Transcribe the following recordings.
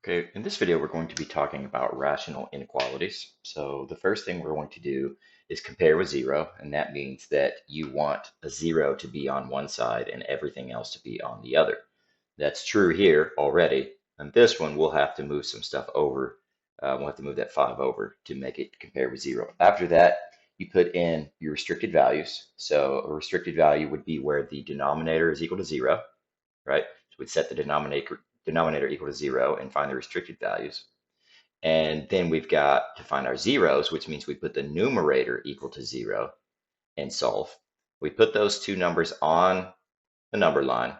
Okay, in this video, we're going to be talking about rational inequalities. So the first thing we're going to do is compare with zero, and that means that you want a zero to be on one side and everything else to be on the other. That's true here already. And this one, we'll have to move some stuff over. We'll have to move that 5 over to make it compare with zero. After that, you put in your restricted values. So a restricted value would be where the denominator is equal to zero, right? So we'd set the denominator equal to zero and find the restricted values. And then we've got to find our zeros, which means we put the numerator equal to zero and solve. We put those two numbers on the number line,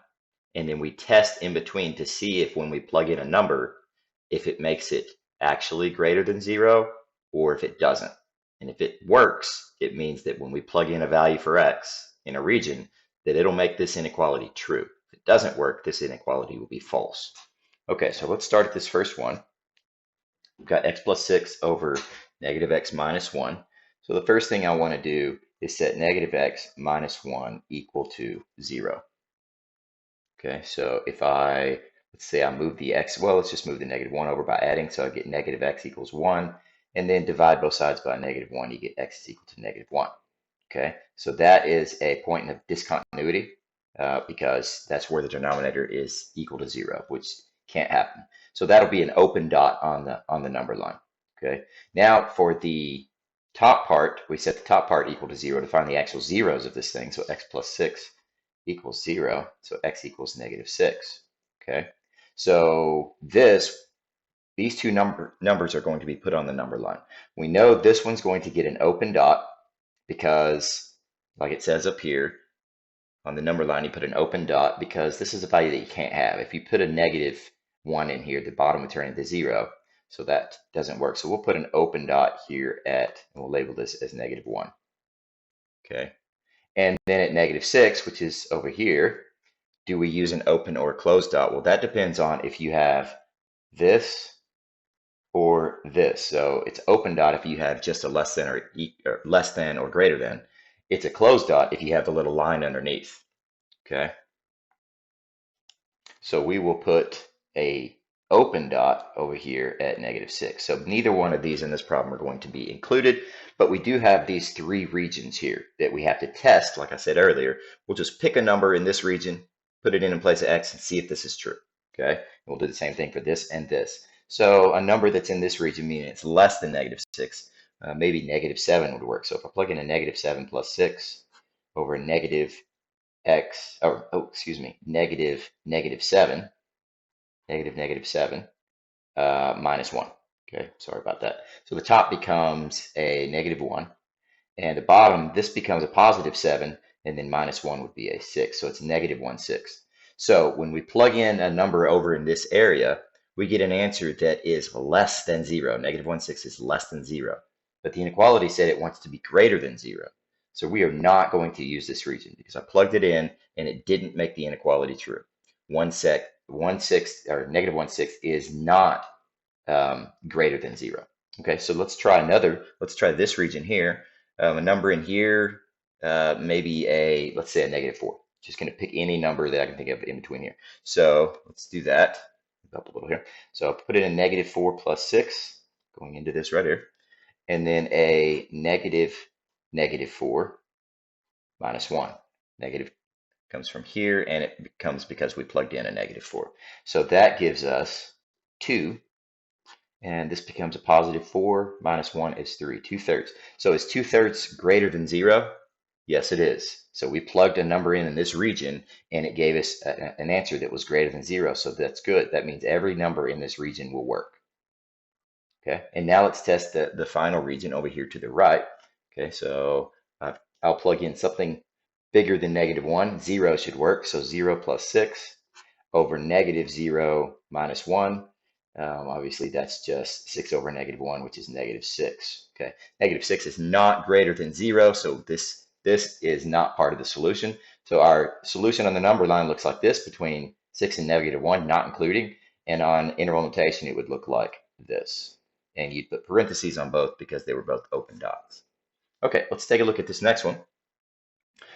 and then we test in between to see if when we plug in a number, if it makes it actually greater than zero or if it doesn't. And if it works, it means that when we plug in a value for x in a region, that it'll make this inequality true. If it doesn't work, this inequality will be false. Okay, so let's start at this first one. We've got x plus 6 over negative x minus 1. So the first thing I want to do is set negative x minus 1 equal to 0. Okay, so if let's say I move the x, well, let's just move the negative 1 over by adding, so I get negative x equals 1, and then divide both sides by negative 1, you get x is equal to negative 1. Okay, so that is a point of discontinuity because that's where the denominator is equal to 0, which can't happen. So that'll be an open dot on the number line. Okay, now for the top part, we set the top part equal to 0 to find the actual zeros of this thing. So x plus 6 equals 0, so x equals negative 6. Okay, so these two numbers are going to be put on the number line. We know this one's going to get an open dot because, like it says up here on the number line, you put an open dot because this is a value that you can't have. If you put a negative 1 in here, the bottom would turn into 0, so that doesn't work. So we'll put an open dot here and we'll label this as negative 1. Okay, and then at negative 6, which is over here, do we use an open or a closed dot? Well, that depends on if you have this or this. So it's open dot if you have just a less than or less than or greater than. It's a closed dot if you have the little line underneath. Okay. So we will put a open dot over here at negative 6. So neither one of these in this problem are going to be included, but we do have these three regions here that we have to test. Like I said earlier, we'll just pick a number in this region, put it in place of x, and see if this is true. Okay. And we'll do the same thing for this and this. So a number that's in this region, meaning it's less than negative 6, maybe negative 7 would work. So if I plug in a negative 7 plus 6 over negative x, or negative 7, negative 7 minus 1. Okay, sorry about that. So the top becomes a negative 1, and the bottom, this becomes a positive 7, and then minus 1 would be a 6. So it's negative 1/6. So when we plug in a number over in this area, we get an answer that is less than 0. Negative 1/6 is less than 0. But the inequality said it wants to be greater than 0. So we are not going to use this region because I plugged it in and it didn't make the inequality true. 1/6 or negative 1/6 is not greater than 0. Okay, so let's try this region here. A number in here, maybe let's say a negative 4. Just going to pick any number that I can think of in between here. So let's do that. Up a little here. So I'll put in a negative 4 plus 6 going into this right here. And then a negative 4 minus 1. Negative comes from here, and it comes because we plugged in a negative 4. So that gives us 2. And this becomes a positive 4 minus 1 is 3, 2/3. So is 2/3 greater than 0? Yes, it is. So we plugged a number in this region, and it gave us an answer that was greater than 0. So that's good. That means every number in this region will work. Okay, and now let's test the final region over here to the right. Okay, so I'll plug in something bigger than negative 1. 0 should work. So 0 plus 6 over negative 0 minus 1. Obviously, that's just 6 over negative 1, which is negative 6. Okay, negative 6 is not greater than 0, so this is not part of the solution. So our solution on the number line looks like this, between 6 and negative 1, not including. And on interval notation, it would look like this. And you'd put parentheses on both because they were both open dots. Okay, let's take a look at this next one.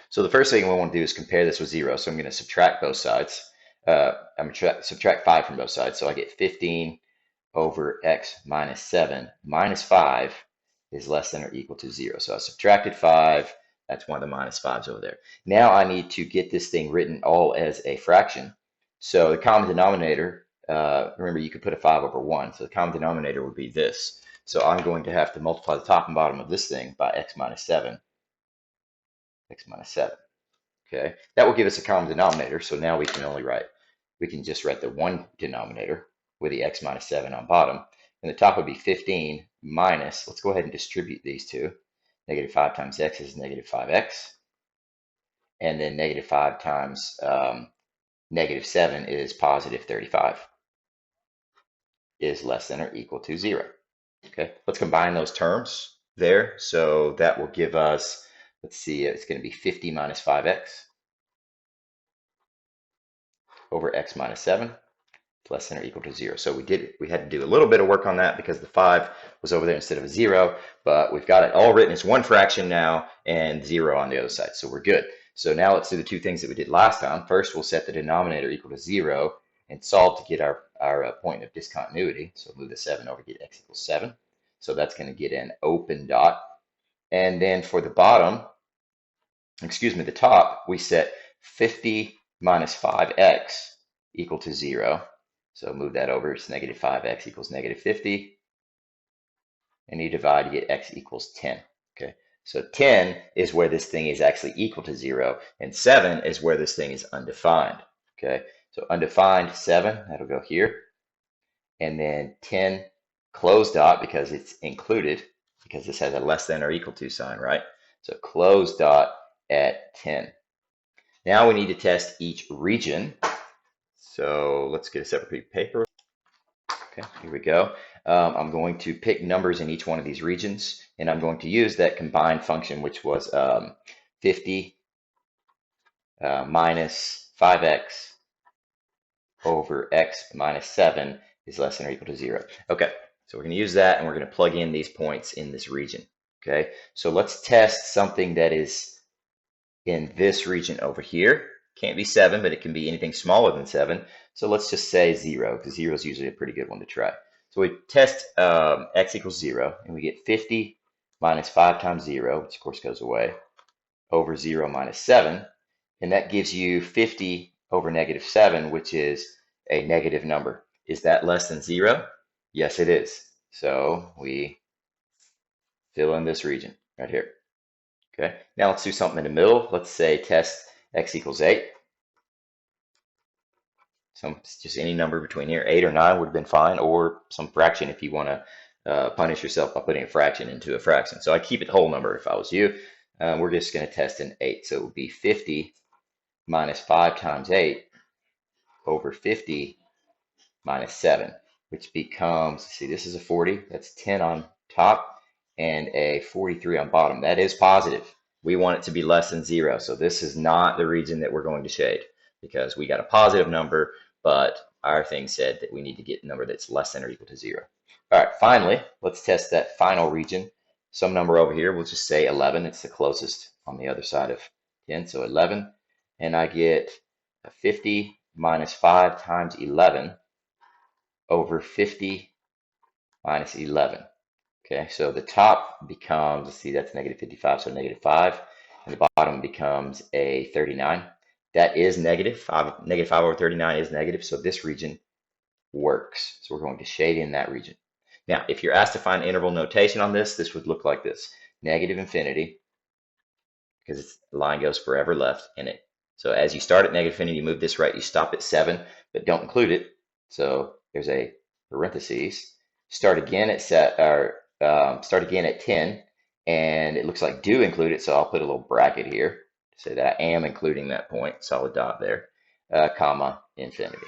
So the first thing we want to do is compare this with 0. So I'm going to subtract both sides. I'm going to subtract 5 from both sides. So I get 15 over x minus 7 minus 5 is less than or equal to 0. So I subtracted 5. That's one of the minus 5s over there. Now I need to get this thing written all as a fraction. So the common denominator, remember you could put a 5 over 1. So the common denominator would be this. So I'm going to have to multiply the top and bottom of this thing by x minus 7. X minus 7. Okay, that will give us a common denominator. So now we can just write the one denominator with the x minus 7 on bottom. And the top would be 15 minus, let's go ahead and distribute these two. Negative 5 times x is negative 5x. And then negative 5 times negative 7 is positive 35. Is less than or equal to 0. Okay, let's combine those terms there. So that will give us, let's see, it's going to be 50 minus 5x over x minus 7. Less than or equal to 0. So we had to do a little bit of work on that because the 5 was over there instead of a 0, but we've got it all written as one fraction now and 0 on the other side. So we're good. So now let's do the two things that we did last time. First, we'll set the denominator equal to 0 and solve to get our point of discontinuity. So move the 7 over, get x equals 7. So that's going to get an open dot. And then for the bottom, the top, we set 50 minus 5x equal to 0. So move that over, it's negative 5x equals negative 50. And you divide, you get x equals 10. Okay, so 10 is where this thing is actually equal to 0, and 7 is where this thing is undefined. Okay, so undefined 7, that'll go here. And then 10 close dot because it's included, because this has a less than or equal to sign, right? So close dot at 10. Now we need to test each region. So let's get a separate piece of paper. Okay, here we go. I'm going to pick numbers in each one of these regions, and I'm going to use that combined function, which was 50 minus 5x over x minus 7 is less than or equal to 0. Okay, so we're going to use that, and we're going to plug in these points in this region. Okay, so let's test something that is in this region over here. Can't be 7, but it can be anything smaller than 7. So let's just say 0, because 0 is usually a pretty good one to try. So we test x equals 0, and we get 50 minus 5 times 0, which of course goes away, over 0 minus 7. And that gives you 50 over negative 7, which is a negative number. Is that less than 0? Yes, it is. So we fill in this region right here. Okay, now let's do something in the middle. Let's say test x equals 8. Just any number between here. 8 or 9 would have been fine, or some fraction if you want to punish yourself by putting a fraction into a fraction. So I keep it whole number if I was you. We're just going to test an 8. So it would be 50 minus 5 times 8 over 50 minus 7, which becomes, see, this is a 40. That's 10 on top and a 43 on bottom. That is positive. We want it to be less than 0. So this is not the region that we're going to shade because we got a positive number, but our thing said that we need to get a number that's less than or equal to 0. All right, finally, let's test that final region. Some number over here, we'll just say 11. It's the closest on the other side of 10, so 11. And I get 50 minus 5 times 11 over 50 minus 11. Okay, so the top becomes, let's see, that's negative 55, so negative 5. And the bottom becomes a 39. That is negative. Negative 5 over 39 is negative, so this region works. So we're going to shade in that region. Now, if you're asked to find interval notation on this, this would look like this. Negative infinity, because the line goes forever left in it. So as you start at negative infinity, you move this right, you stop at 7, but don't include it. So there's a parentheses. Start again at 10, and it looks like do include it, so I'll put a little bracket here to say that I am including that point, solid dot there, comma, infinity.